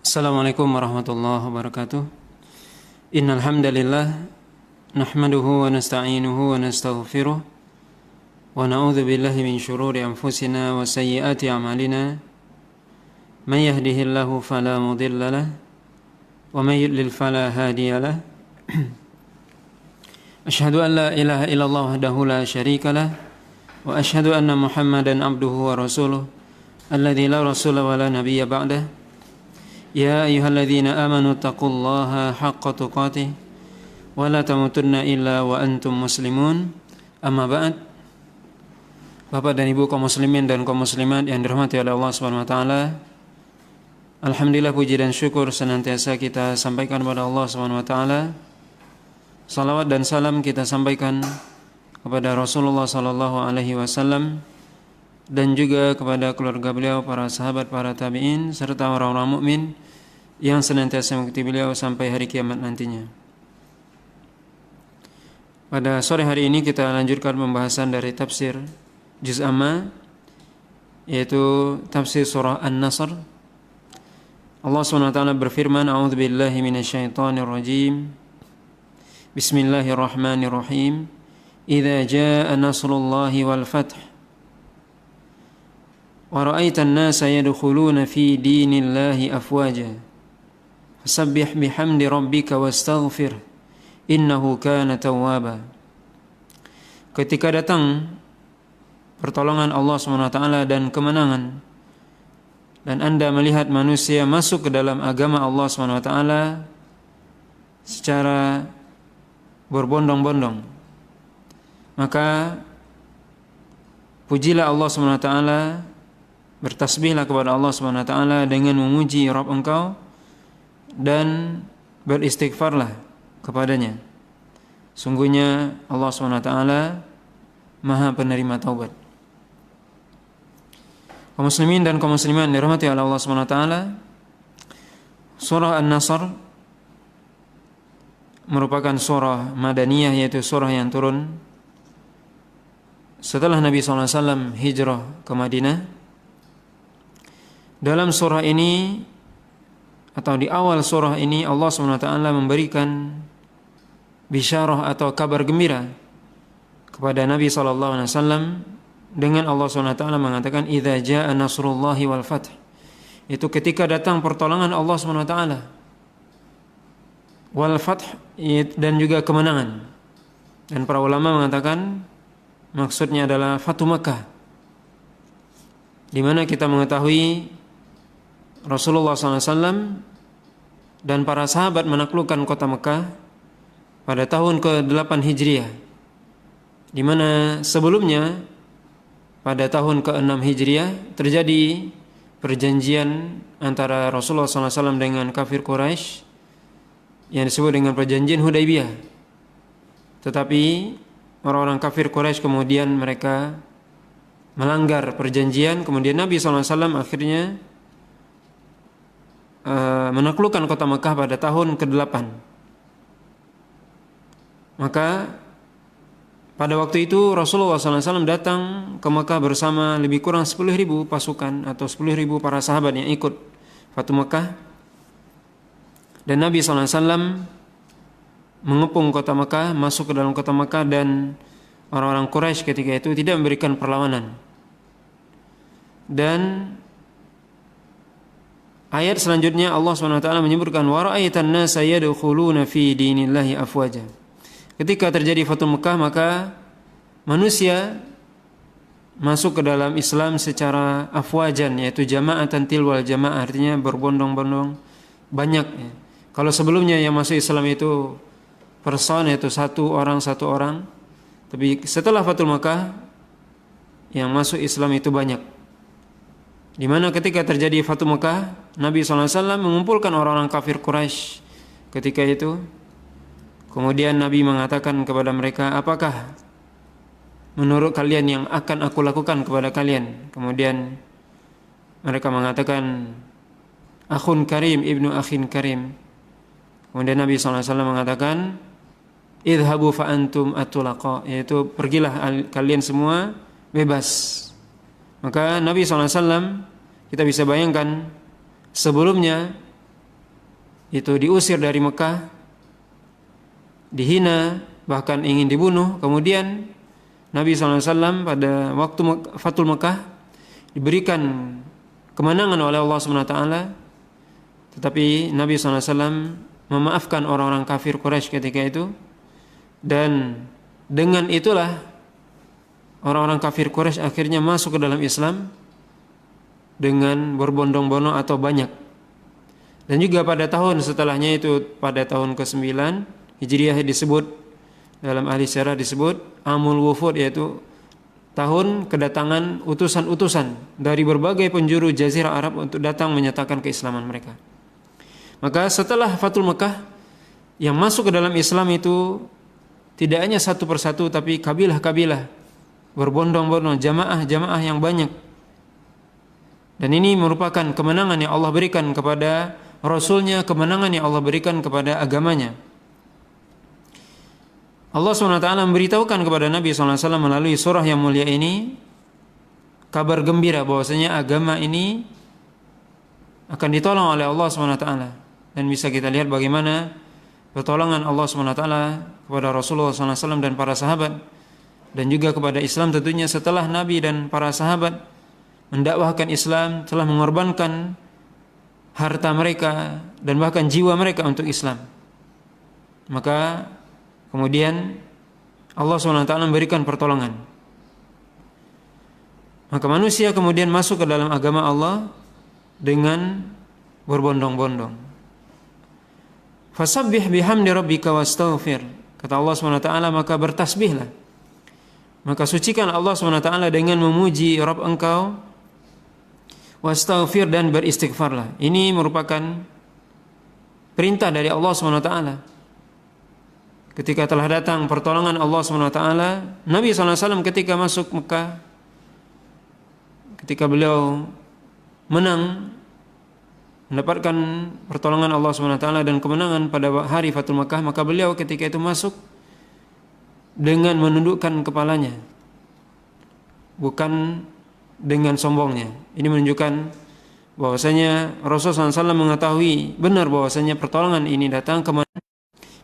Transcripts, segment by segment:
Assalamualaikum warahmatullahi wabarakatuh. Innal hamdalillah nahmaduhu wa nasta'inuhu wa nastaghfiruh wa na'udzu billahi min shururi anfusina wa sayyiati a'malina. May yahdihillahu fala mudilla lahu wa may yudlil fala hadiya lahu. Asyhadu an la ilaha illallah wahdahu la syarika lahu wa asyhadu anna Muhammadan abduhu wa rasuluh alladzi la rasula wa la nabiyya ba'dahu. Ya ayyuhalladzina amanu taqullaha haqqa tuqatih wa la tamutunna illa wa antum muslimun. Amma ba'd. Bapak dan Ibu kaum muslimin dan kaum muslimat yang dirahmati oleh Allah Subhanahu wa taala. Alhamdulillah, puji dan syukur senantiasa kita sampaikan kepada Allah Subhanahu wa taala. Salawat dan salam kita sampaikan kepada Rasulullah sallallahu alaihi wasallam dan juga kepada keluarga beliau, para sahabat, para tabi'in, serta orang-orang mukmin yang senantiasa mengikuti beliau sampai hari kiamat nantinya. Pada sore hari ini kita lanjutkan pembahasan dari tafsir Juz Amma, yaitu tafsir surah An-Nasr. Allah SWT berfirman, A'udzu billahi minasyaitonir rajim. Bismillahirrahmanirrahim. Idza jaa nasrullahi wal fath wa ra'aitan nasa yadkhuluna fi dinillahi afwaja fasabbih bihamdi rabbika wastaghfir innahu kana tawwaba. Ketika datang pertolongan Allah SWT dan kemenangan, dan Anda melihat manusia masuk ke dalam agama Allah SWT secara berbondong-bondong, maka pujilah Allah SWT, bertasbihlah kepada Allah Subhanahu wa taala dengan memuji Rabb engkau dan beristighfarlah kepadanya. Sungguhnya Allah Subhanahu wa taala Maha penerima taubat. Kaum muslimin dan kaum muslimat dirahmati oleh Allah Subhanahu wa taala, surah An-Nasr merupakan surah Madaniyah, yaitu surah yang turun setelah Nabi SAW hijrah ke Madinah. Dalam surah ini atau di awal surah ini Allah SWT memberikan bisyarah atau kabar gembira kepada Nabi SAW dengan Allah SWT mengatakan idza jaa nasrullahi wal fath, itu ketika datang pertolongan Allah SWT, wal fath dan juga kemenangan. Dan para ulama mengatakan maksudnya adalah Fatu Makkah, di mana kita mengetahui Rasulullah SAW dan para sahabat menaklukkan kota Mekah pada tahun ke-8 Hijriah, di mana sebelumnya pada tahun ke-6 Hijriah terjadi perjanjian antara Rasulullah SAW dengan kafir Quraisy yang disebut dengan perjanjian Hudaybiyah. Tetapi orang-orang kafir Quraisy kemudian mereka melanggar perjanjian, kemudian Nabi SAW akhirnya menaklukkan kota Mekah pada tahun ke-8. Maka pada waktu itu Rasulullah SAW datang ke Mekah bersama lebih kurang 10.000 pasukan atau 10.000 para sahabat yang ikut Fatu Mekah. Dan Nabi SAW mengepung kota Mekah, masuk ke dalam kota Mekah, dan orang-orang Quraisy ketika itu tidak memberikan perlawanan. Dan ayat selanjutnya Allah SWT menyebutkan wa ra'aitan nasa yadkhuluna fi dinillahi afwaja. Ketika terjadi Fatu Mekah, maka manusia masuk ke dalam Islam secara afwajan, yaitu jama'atan tilwal jama'ah, artinya berbondong-bondong, banyak. Kalau sebelumnya yang masuk Islam itu person, yaitu satu orang, tapi setelah Fatu Mekah yang masuk Islam itu banyak. Di mana ketika terjadi Fatu Mekah, Nabi SAW mengumpulkan orang-orang kafir Quraisy ketika itu. Kemudian Nabi mengatakan kepada mereka, apakah menurut kalian yang akan aku lakukan kepada kalian? Kemudian mereka mengatakan, akhun karim, ibnu akhin karim. Kemudian Nabi SAW mengatakan, idhabu fa antum atulaqa, yaitu pergilah kalian semua bebas. Maka Nabi SAW, kita bisa bayangkan sebelumnya itu diusir dari Mekah, dihina, bahkan ingin dibunuh. Kemudian Nabi SAW pada waktu Fathul Mekah diberikan kemenangan oleh Allah SWT, tetapi Nabi SAW memaafkan orang-orang kafir Quraisy ketika itu, dan dengan itulah orang-orang kafir Quraisy akhirnya masuk ke dalam Islam dengan berbondong-bondong atau banyak. Dan juga pada tahun setelahnya, itu pada tahun ke-9 Hijriah, disebut dalam ahli sejarah disebut Amul Wufud, yaitu tahun kedatangan utusan-utusan dari berbagai penjuru jazirah Arab untuk datang menyatakan keislaman mereka. Maka setelah Fathul Mekah, yang masuk ke dalam Islam itu tidak hanya satu persatu, tapi kabilah-kabilah berbondong-bondong, jamaah-jamaah yang banyak. Dan ini merupakan kemenangan yang Allah berikan kepada Rasulnya, kemenangan yang Allah berikan kepada agamanya. Allah SWT memberitahukan kepada Nabi SAW melalui surah yang mulia ini kabar gembira bahwasanya agama ini akan ditolong oleh Allah SWT. Dan bisa kita lihat bagaimana pertolongan Allah SWT kepada Rasulullah SAW dan para sahabat, dan juga kepada Islam tentunya setelah Nabi dan para sahabat mendakwahkan Islam, telah mengorbankan harta mereka dan bahkan jiwa mereka untuk Islam. Maka kemudian Allah SWT memberikan pertolongan. Maka manusia kemudian masuk ke dalam agama Allah dengan berbondong-bondong. Fasabbih bihamdi rabbika wastaghfir. Kata Allah SWT, maka bertasbihlah. Maka sucikan Allah SWT dengan memuji Rabb engkau, wastaghfir, dan beristighfarlah. Ini merupakan perintah dari Allah SWT. Ketika telah datang pertolongan Allah SWT, Nabi SAW ketika masuk Mekah, ketika beliau menang, mendapatkan pertolongan Allah SWT dan kemenangan pada hari Fathul Mekah, maka beliau ketika itu masuk dengan menundukkan kepalanya, bukan dengan sombongnya. Ini menunjukkan bahwasanya Rasulullah SAW mengetahui benar bahwasanya pertolongan ini datang kemana.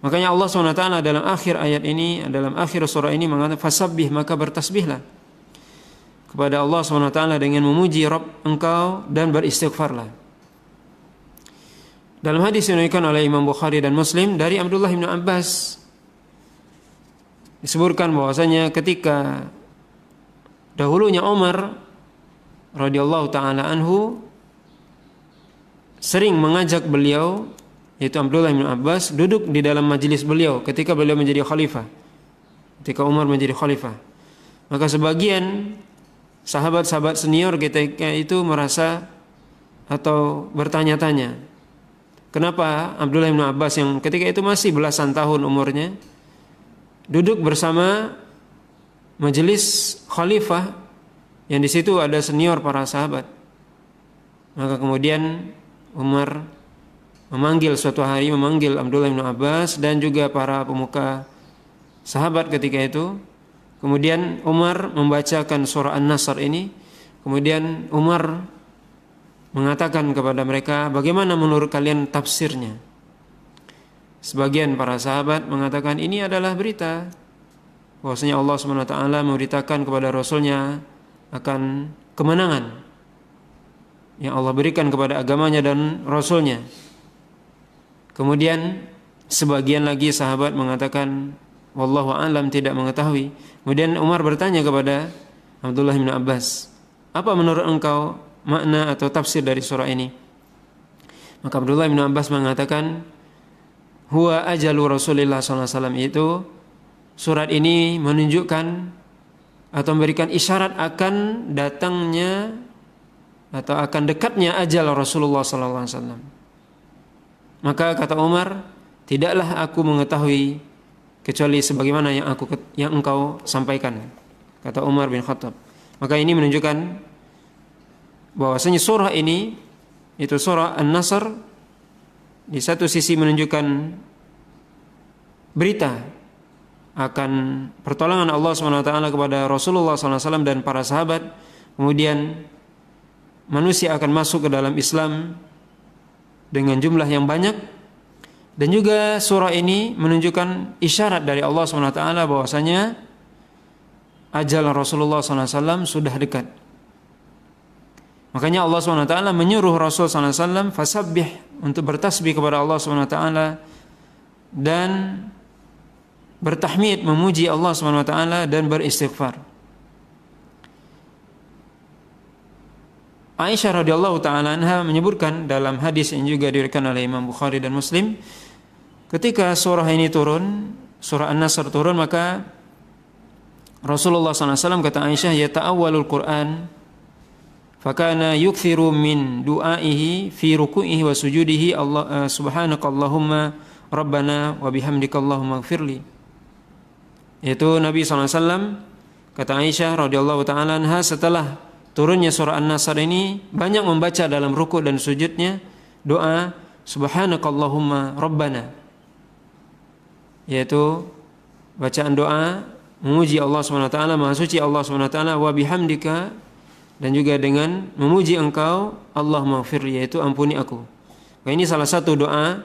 Makanya Allah SWT dalam akhir ayat ini, dalam akhir surah ini mengatakan fasabbih, maka bertasbihlah kepada Allah SWT dengan memuji Rabb engkau dan beristighfarlah. Dalam hadis yang diriwayatkan oleh Imam Bukhari dan Muslim dari Abdullah bin Abbas disebutkan bahwasanya ketika dahulunya Umar radhiyallahu taala anhu sering mengajak beliau, yaitu Abdullah bin Abbas, duduk di dalam majelis beliau ketika beliau menjadi khalifah, ketika Umar menjadi khalifah. Maka sebagian sahabat-sahabat senior ketika itu merasa atau bertanya-tanya, kenapa Abdullah bin Abbas yang ketika itu masih belasan tahun umurnya duduk bersama majelis khalifah yang di situ ada senior para sahabat. Maka kemudian Umar memanggil Abdullah bin Abbas dan juga para pemuka sahabat ketika itu. Kemudian Umar membacakan surah An-Nasr ini. Kemudian Umar mengatakan kepada mereka, bagaimana menurut kalian tafsirnya? Sebagian para sahabat mengatakan ini adalah berita bahwasanya Allah SWT memberitakan kepada Rasulnya akan kemenangan yang Allah berikan kepada agamanya dan Rasulnya. Kemudian sebagian lagi sahabat mengatakan wallahu a'lam, tidak mengetahui. Kemudian Umar bertanya kepada Abdullah bin Abbas, apa menurut engkau makna atau tafsir dari surah ini? Maka Abdullah bin Abbas mengatakan huwa ajalu Rasulullah SAW, itu surat ini menunjukkan atau memberikan isyarat akan datangnya atau akan dekatnya ajal Rasulullah SAW. Maka kata Umar, tidaklah aku mengetahui kecuali sebagaimana yang engkau sampaikan, kata Umar bin Khattab. Maka ini menunjukkan bahwasanya surah ini, itu surah An-Nasr, di satu sisi menunjukkan berita akan pertolongan Allah SWT kepada Rasulullah SAW dan para sahabat. Kemudian manusia akan masuk ke dalam Islam dengan jumlah yang banyak, Dan juga surah ini menunjukkan isyarat dari Allah SWT bahwasanya ajal Rasulullah SAW sudah dekat. Makanya Allah SWT menyuruh Rasul SAW fasabbih, untuk bertasbih kepada Allah SWT dan bertahmid, memuji Allah SWT dan beristighfar. Aisyah radhiyallahu taala anha menyebutkan dalam hadis yang juga diriwayatkan oleh Imam Bukhari dan Muslim, ketika surah ini turun, surah An-Nasr turun, maka Rasulullah SAW kata Aisyah, yata'awwalul Qur'an fakana yukthiru min du'aihi fi ruku'ihi wa sujudihi Allah subhanakallahumma rabbana wa bihamdika allahumma ighfirli. Yaitu Nabi SAW, kata Aisyah radhiyallahu taala anha, setelah turunnya surah An-Nasr ini banyak membaca dalam rukuk dan sujudnya doa subhanakallahumma rabbana, yaitu bacaan doa memuji Allah SWT, maha suci Allah SWT, wa bihamdika, dan juga dengan memuji engkau Allahumma ighfirli, yaitu ampuni aku. Nah, ini salah satu doa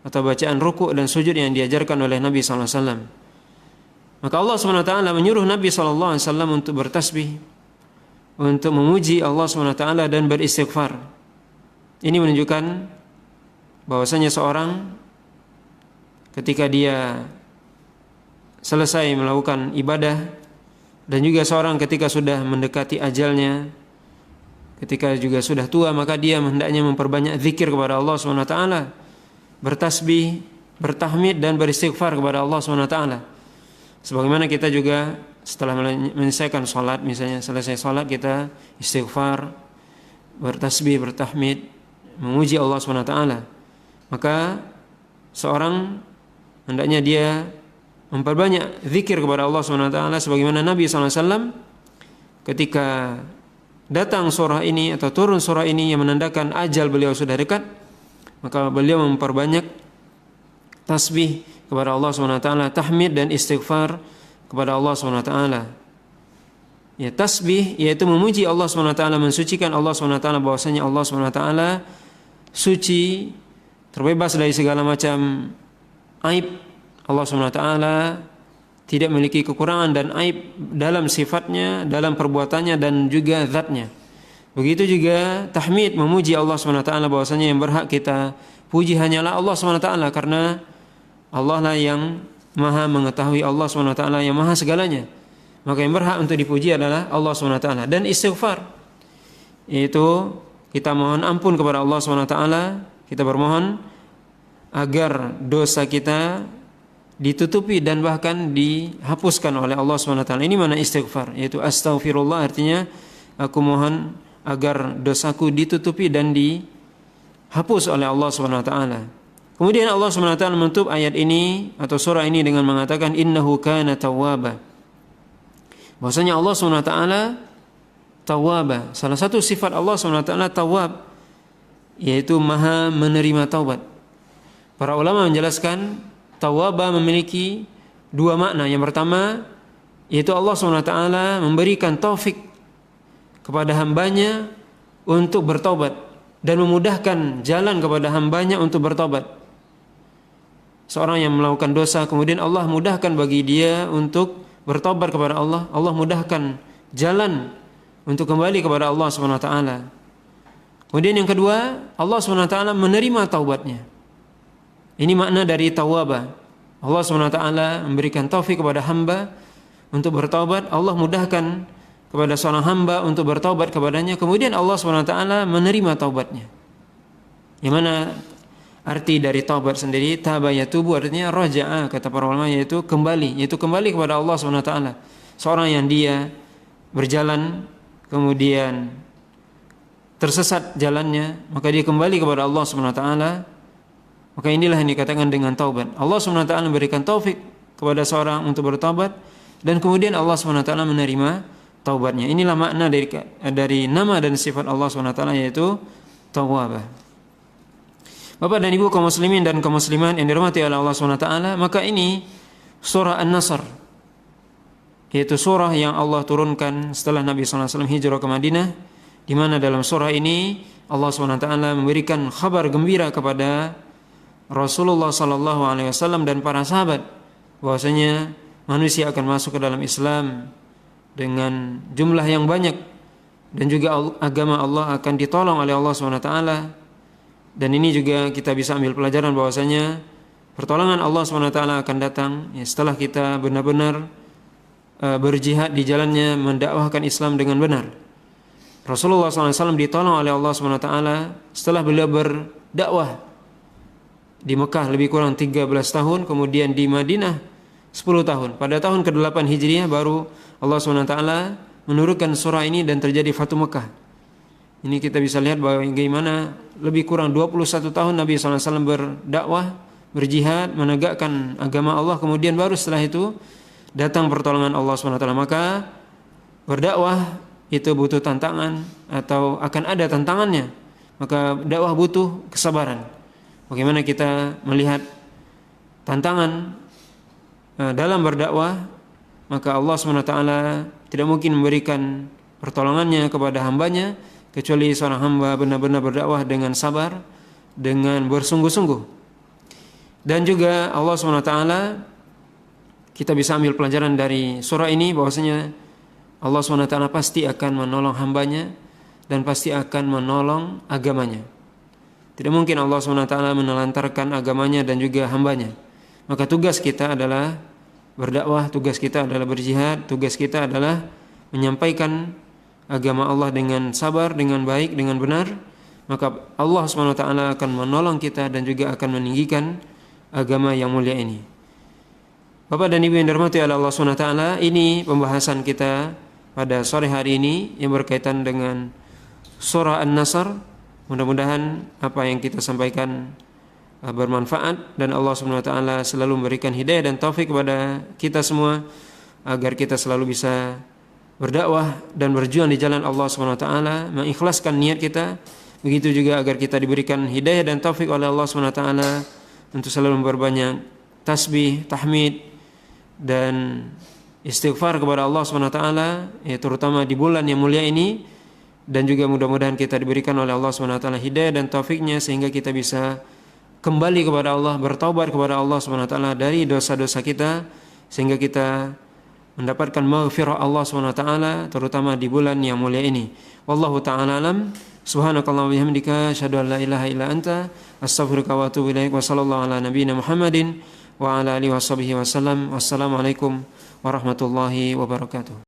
atau bacaan rukuk dan sujud yang diajarkan oleh Nabi SAW. Maka Allah SWT menyuruh Nabi SAW untuk bertasbih, untuk memuji Allah SWT dan beristighfar. Ini menunjukkan bahwasanya seorang ketika dia selesai melakukan ibadah, dan juga seorang ketika sudah mendekati ajalnya, ketika juga sudah tua, maka dia hendaknya memperbanyak zikir kepada Allah SWT, bertasbih, bertahmid dan beristighfar kepada Allah SWT. Sebagaimana kita juga setelah menyelesaikan sholat, misalnya selesai sholat kita istighfar, bertasbih, bertahmid, memuji Allah SWT. Maka seorang hendaknya dia memperbanyak zikir kepada Allah SWT, sebagaimana Nabi SAW ketika datang surah ini atau turun surah ini yang menandakan ajal beliau sudah dekat, maka beliau memperbanyak tasbih kepada Allah SWT, tahmid dan istighfar kepada Allah SWT. Ya, tasbih yaitu memuji Allah SWT, mensucikan Allah SWT, bahwasanya Allah SWT suci, terbebas dari segala macam aib. Allah SWT tidak memiliki kekurangan dan aib dalam sifatnya, dalam perbuatannya dan juga zatnya. Begitu juga tahmid, memuji Allah SWT, bahwasanya yang berhak kita puji hanyalah Allah SWT, karena Allah lah yang maha mengetahui, Allah SWT yang maha segalanya. Maka yang berhak untuk dipuji adalah Allah SWT. Dan istighfar, yaitu kita mohon ampun kepada Allah SWT, kita bermohon agar dosa kita ditutupi dan bahkan dihapuskan oleh Allah SWT. Ini mana istighfar, yaitu astaghfirullah, artinya aku mohon agar dosaku ditutupi dan dihapus oleh Allah SWT. Kemudian Allah SWT menutup ayat ini atau surah ini dengan mengatakan innahu kana tawwaba, bahwasanya Allah SWT tawwaba. Salah satu sifat Allah SWT tawwab, yaitu maha menerima taubat. Para ulama menjelaskan tawwaba memiliki dua makna. Yang pertama, yaitu Allah SWT memberikan taufik kepada hambanya untuk bertobat dan memudahkan jalan kepada hambanya untuk bertobat. Seorang yang melakukan dosa, kemudian Allah mudahkan bagi dia untuk bertobat kepada Allah. Allah mudahkan jalan untuk kembali kepada Allah SWT. Kemudian yang kedua, Allah SWT menerima taubatnya. Ini makna dari tawwaba. Allah SWT memberikan taufik kepada hamba untuk bertaubat. Allah mudahkan kepada seorang hamba untuk bertaubat kepadanya. Kemudian Allah SWT menerima taubatnya. Yang mana arti dari taubat sendiri, taba yatubu, artinya raja'a, kata para ulama, yaitu kembali, kepada Allah SWT. Seorang yang dia berjalan kemudian tersesat jalannya, maka dia kembali kepada Allah SWT, maka inilah yang dikatakan dengan taubat. Allah SWT memberikan taufik kepada seorang untuk bertaubat, dan kemudian Allah SWT menerima taubatnya. Inilah makna dari nama dan sifat Allah SWT, yaitu tawwabah. Bapak dan Ibu kaum muslimin dan kaum muslimat yang dirahmati oleh Allah SWT, maka ini surah An-Nasr, yaitu surah yang Allah turunkan setelah Nabi SAW hijrah ke Madinah, di mana dalam surah ini Allah SWT memberikan kabar gembira kepada Rasulullah sallallahu alaihi wasallam dan para sahabat bahwasanya manusia akan masuk ke dalam Islam dengan jumlah yang banyak dan juga agama Allah akan ditolong oleh Allah Subhanahu wa taala. Dan ini juga kita bisa ambil pelajaran bahwasanya pertolongan Allah Subhanahu wa taala akan datang ya, setelah kita benar-benar berjihad di jalannya mendakwahkan Islam dengan benar. Rasulullah SAW ditolong oleh Allah Subhanahu wa taala setelah beliau berdakwah di Mekah lebih kurang 13 tahun, kemudian di Madinah 10 tahun. Pada tahun ke-8 Hijriah baru Allah SWT menurunkan surah ini dan terjadi Fatu Mekah. Ini kita bisa lihat bagaimana lebih kurang 21 tahun Nabi SAW berdakwah, berjihad, menegakkan agama Allah. Kemudian baru setelah itu datang pertolongan Allah SWT. Maka berdakwah itu butuh tantangan atau akan ada tantangannya. Maka dakwah butuh kesabaran. Bagaimana kita melihat tantangan dalam berdakwah, maka Allah SWT tidak mungkin memberikan pertolongannya kepada hambanya kecuali seorang hamba benar-benar berdakwah dengan sabar, dengan bersungguh-sungguh. Dan juga Allah SWT, kita bisa ambil pelajaran dari surah ini bahwasanya Allah SWT pasti akan menolong hambanya dan pasti akan menolong agamanya. Tidak mungkin Allah SWT menelantarkan agamanya dan juga hambanya. Maka tugas kita adalah berdakwah, tugas kita adalah berjihad, tugas kita adalah menyampaikan agama Allah dengan sabar, dengan baik, dengan benar. Maka Allah SWT akan menolong kita dan juga akan meninggikan agama yang mulia ini. Bapak dan Ibu yang dirahmati oleh Allah SWT, ini pembahasan kita pada sore hari ini yang berkaitan dengan surah An-Nasr. Mudah-mudahan apa yang kita sampaikan bermanfaat dan Allah Subhanahu wa taala selalu memberikan hidayah dan taufik kepada kita semua agar kita selalu bisa berdakwah dan berjuang di jalan Allah Subhanahu wa taala, mengikhlaskan niat kita. Begitu juga agar kita diberikan hidayah dan taufik oleh Allah Subhanahu wa taala untuk selalu memperbanyak tasbih, tahmid dan istighfar kepada Allah Subhanahu wa taala, ya terutama di bulan yang mulia ini. Dan juga mudah-mudahan kita diberikan oleh Allah Subhanahu wa taala hidayah dan taufiknya sehingga kita bisa kembali kepada Allah, bertaubat kepada Allah Subhanahu wa taala dari dosa-dosa kita sehingga kita mendapatkan maghfirah Allah Subhanahu wa taala terutama di bulan yang mulia ini. Wallahu taala alam. Subhanakallahumma wa bihamdika asyhadu an la ilaha illa anta astaghfiruka wa atubu ilaik. Wa sallallahu ala nabiyyina Muhammadin wa ala alihi washabihi wasallam. Wassalamualaikum warahmatullahi wabarakatuh.